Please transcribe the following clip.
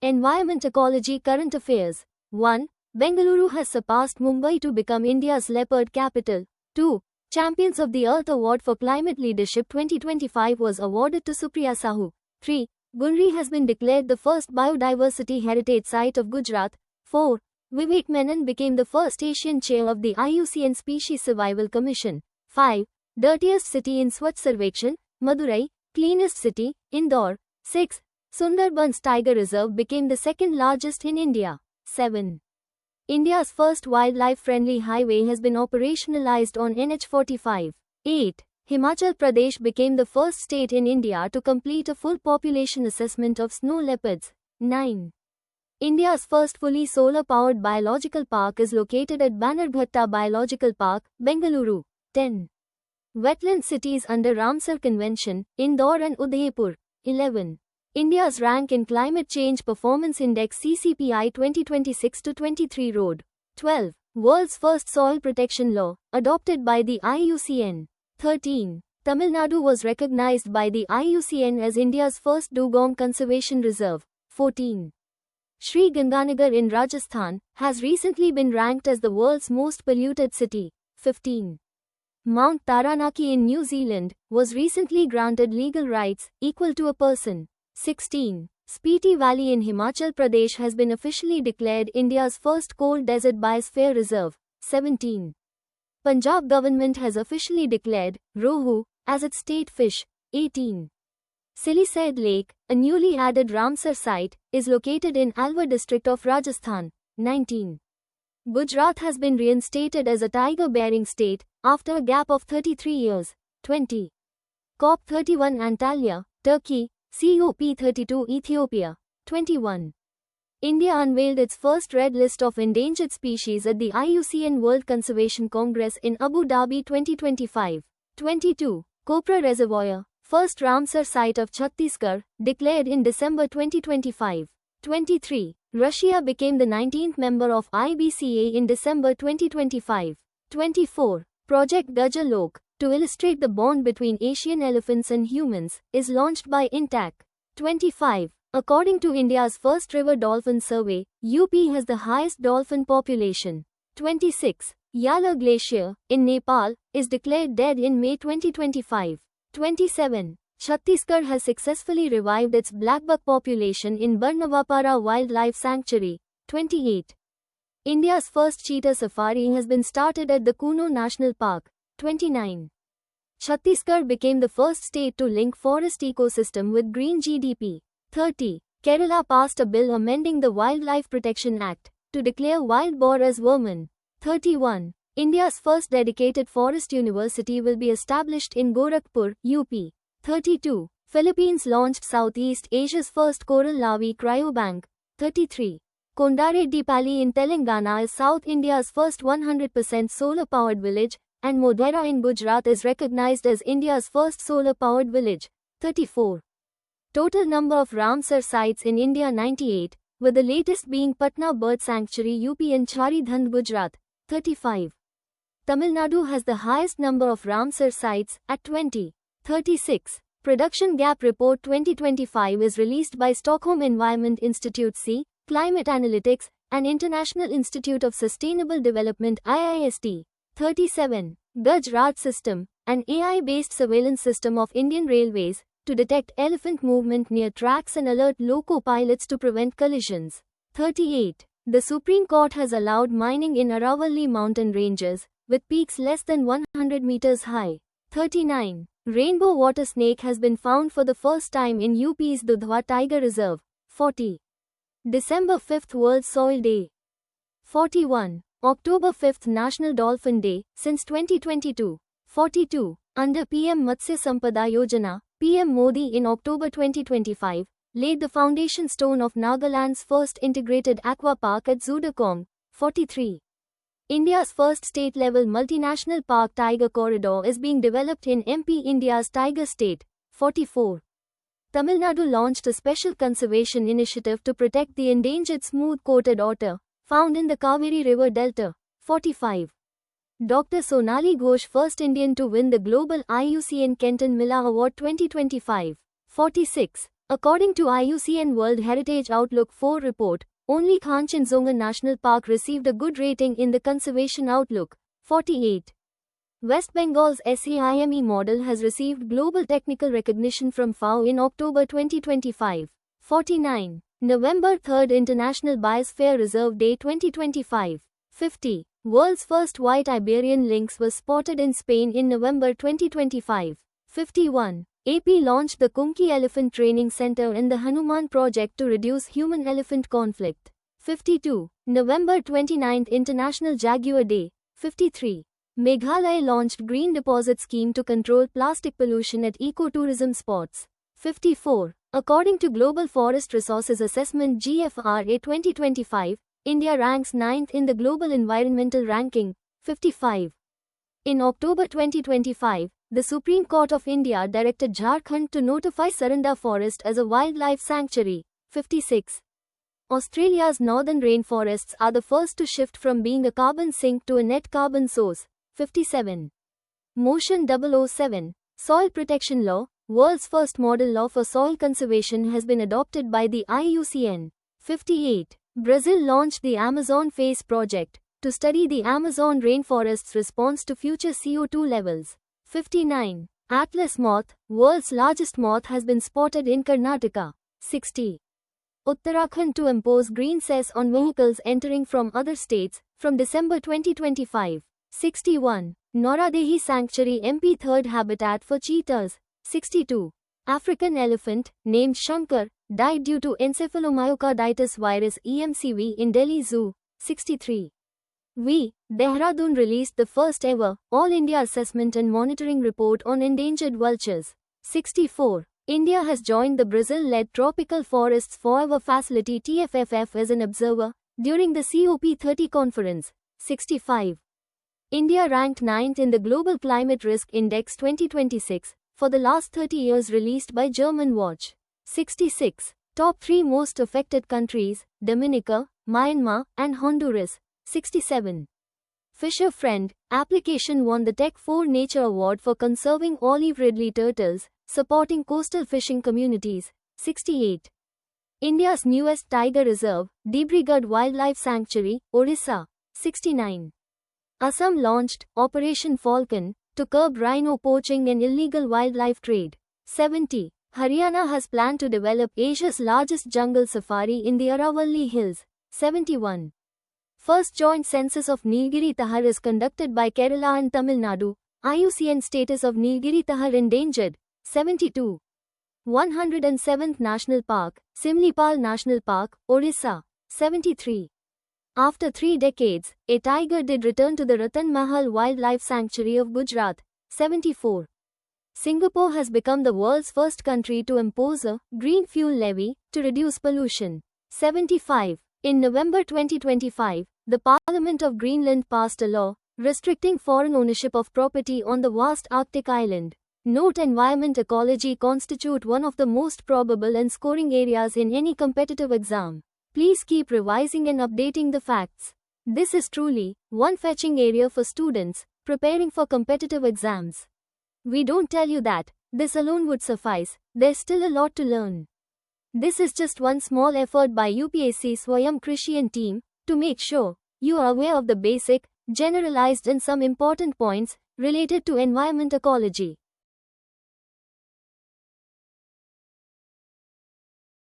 Environment Ecology Current Affairs 1. Bengaluru has surpassed Mumbai to become India's leopard capital. 2. Champions of the Earth Award for Climate Leadership 2025 was awarded to Supriya Sahu. 3. Gunri has been declared the first biodiversity heritage site of Gujarat. 4. Vivek Menon became the first Asian chair of the IUCN Species Survival Commission. 5. Dirtiest city in Swachh Sarvekshan, Madurai. Cleanest city, Indore. 6. Sundarbans Tiger Reserve became the second largest in India. 7. India's first wildlife-friendly highway has been operationalized on NH45. 8. Himachal Pradesh became the first state in India to complete a full population assessment of snow leopards. 9. India's first fully solar-powered biological park is located at Bannerghatta Biological Park, Bengaluru. 10. Wetland cities under Ramsar Convention, Indore and Udaipur. 11. India's rank in Climate Change Performance Index CCPI 2026-23 Road. 12. World's first soil protection law, adopted by the IUCN. 13. Tamil Nadu was recognized by the IUCN as India's first dugong conservation reserve. 14. Sri Ganganagar in Rajasthan has recently been ranked as the world's most polluted city. 15. Mount Taranaki in New Zealand was recently granted legal rights equal to a person. 16. Spiti Valley in Himachal Pradesh has been officially declared India's first cold desert biosphere reserve. 17. Punjab government has officially declared Rohu as its state fish. 18. Silisaid Lake, a newly added Ramsar site, is located in Alwar district of Rajasthan. 19. Gujarat has been reinstated as a tiger-bearing state after a gap of 33 years. 20. COP31 Antalya, Turkey. COP32 Ethiopia. 21. India unveiled its first red list of endangered species at the IUCN World Conservation Congress in Abu Dhabi 2025. 22. Kopra Reservoir, first Ramsar site of Chhattisgarh, declared in December 2025. 23. Russia became the 19th member of IBCA in December 2025. 24. Project Gajalok, to illustrate the bond between Asian elephants and humans, is launched by Intac. 25. According to India's first river dolphin survey, UP has the highest dolphin population. 26. Yala Glacier, in Nepal, is declared dead in May 2025. 27. Chhattisgarh has successfully revived its blackbuck population in Barnavapara Wildlife Sanctuary. 28. India's first cheetah safari has been started at the Kuno National Park. 29. Chhattisgarh became the first state to link forest ecosystem with green GDP. 30. Kerala passed a bill amending the Wildlife Protection Act to declare wild boar as vermin. 31. India's first dedicated forest university will be established in Gorakhpur, UP. 32. Philippines launched Southeast Asia's first coral larvae cryobank. 33. Kondareddypalli in Telangana is South India's first 100% solar-powered village, and Modhera in Gujarat is recognized as India's first solar-powered village. 34. Total number of Ramsar sites in India 98, with the latest being Patna Bird Sanctuary UP and Charidhand Gujarat. 35. Tamil Nadu has the highest number of Ramsar sites, at 20. 36. Production Gap Report 2025 is released by Stockholm Environment Institute C, Climate Analytics, and International Institute of Sustainable Development IIST. 37. Gaj Raj System, an AI-based surveillance system of Indian Railways, to detect elephant movement near tracks and alert loco pilots to prevent collisions. 38. The Supreme Court has allowed mining in Aravalli mountain ranges, with peaks less than 100 meters high. 39. Rainbow water snake has been found for the first time in UP's Dudhwa Tiger Reserve. 40. December 5th World Soil Day. 41. October 5th National Dolphin Day, since 2022. 42. Under PM Matsya Sampada Yojana, PM Modi in October 2025, laid the foundation stone of Nagaland's first integrated aqua park at Zudakong. 43. India's first state-level multinational park Tiger Corridor is being developed in MP India's Tiger State. 44. Tamil Nadu launched a special conservation initiative to protect the endangered smooth-coated otter, found in the Kaveri River Delta. 45. Dr. Sonali Ghosh, first Indian to win the Global IUCN Kenton Miller Award 2025. 46. According to IUCN World Heritage Outlook 4 report, only Kanchenjunga National Park received a good rating in the Conservation Outlook, 48. West Bengal's SAIME model has received global technical recognition from FAO in October 2025, 49. November 3rd International Biosphere Reserve Day 2025, 50. World's first white Iberian lynx was spotted in Spain in November 2025, 51. AP launched the Kumki Elephant Training Center and the Hanuman Project to reduce human-elephant conflict, 52. November 29th International Jaguar Day, 53. Meghalaya launched Green Deposit Scheme to control plastic pollution at ecotourism spots, 54. According to Global Forest Resources Assessment GFRA 2025, India ranks 9th in the Global Environmental Ranking, 55. In October 2025, the Supreme Court of India directed Jharkhand to notify Saranda Forest as a wildlife sanctuary, 56. Australia's northern rainforests are the first to shift from being a carbon sink to a net carbon source, 57. Motion 007, Soil Protection Law, world's first model law for soil conservation has been adopted by the IUCN, 58. Brazil launched the Amazon FACE project to study the Amazon rainforest's response to future CO2 levels, 59. Atlas moth, world's largest moth has been spotted in Karnataka, 60. Uttarakhand to impose green cess on vehicles entering from other states, from December 2025. 61. Noradehi Sanctuary MP third habitat for cheetahs. 62. African elephant, named Shankar, died due to encephalomyocarditis virus EMCV in Delhi Zoo. 63. Dehradun released the first ever All India Assessment and Monitoring Report on endangered vultures. 64. India has joined the Brazil-led Tropical Forests Forever Facility TFFF as an observer during the COP30 conference. 65. India ranked 9th in the Global Climate Risk Index 2026 for the last 30 years released by German Watch. 66. Top 3 most affected countries, Dominica, Myanmar, and Honduras. 67. Fisher Friend application won the Tech4 Nature Award for conserving olive ridley turtles, supporting coastal fishing communities. 68. India's newest tiger reserve, Dibrigad Wildlife Sanctuary, Odisha. 69. Assam launched Operation Falcon to curb rhino poaching and illegal wildlife trade. 70. Haryana has planned to develop Asia's largest jungle safari in the Aravalli Hills. 71. First joint census of Nilgiri Tahar is conducted by Kerala and Tamil Nadu. IUCN status of Nilgiri Tahar endangered. 72. 107th National Park, Simlipal National Park, Odisha. 73. After 3 decades, a tiger did return to the Ratan Mahal Wildlife Sanctuary of Gujarat. 74. Singapore has become the world's first country to impose a green fuel levy to reduce pollution. 75. In November 2025, the Parliament of Greenland passed a law restricting foreign ownership of property on the vast Arctic island. Note: environment ecology constitute one of the most probable and scoring areas in any competitive exam. Please keep revising and updating the facts. This is truly one fetching area for students preparing for competitive exams. We don't tell you that this alone would suffice. There's still a lot to learn. This is just one small effort by UPSC Swayam Krishi and team to make sure you are aware of the basic, generalized and some important points related to environment ecology.